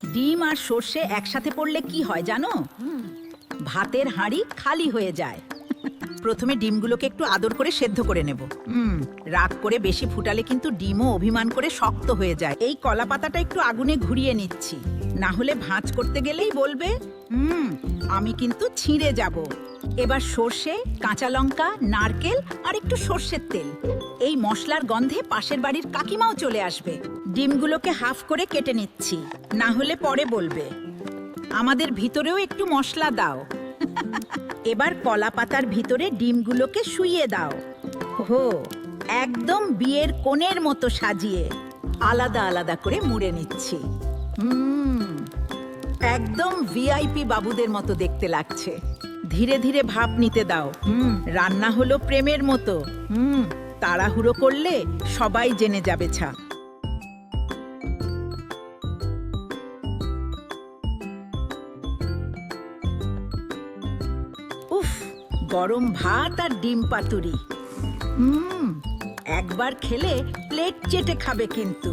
ডিম আর সর্ষে একসাথে পড়লে কি হয় জানো? ভাতের হাঁড়ি খালি হয়ে যায়। প্রথমে ডিমগুলোকে একটু আদর করে সেদ্ধ করে নেব। রাগ করে বেশি ফুটালে কিন্তু ডিমও অভিমান করে শক্ত হয়ে যায়। এই কলা পাতাটা একটু আগুনে ঘুরিয়ে নিচ্ছি, না হলে ভাঁজ করতে গেলেই বলবে আমি কিন্তু ছিঁড়ে যাব। এবার সর্ষে, কাঁচা লঙ্কা, নারকেল আর একটু সর্ষের তেল। এই মশলার গন্ধে পাশের বাড়ির কাকিমাও চলে আসবে। ডিমগুলোকে হাফ করে কেটে নিচ্ছি, না হলে পরে বলবে আমাদের ভিতরেও একটু মশলা দাও। এবার কলা পাতার ভিতরে ডিমগুলোকে শুইয়ে দাও। হো, একদম বিয়ের কোণের মতো সাজিয়ে আলাদা আলাদা করে মুড়ে নিচ্ছি। একদম ভিআইপি বাবুদের মতো দেখতে লাগছে। ধীরে ধীরে ভাপ নিতে দাও। রান্না হলো প্রেমের মতো। তাড়াহুড়ো করলে সবাই জেনে যাবে ছা। উফ, গরম ভাত আর ডিম পাতুরি। একবার খেলে প্লেট চেটে খাবে কিন্তু।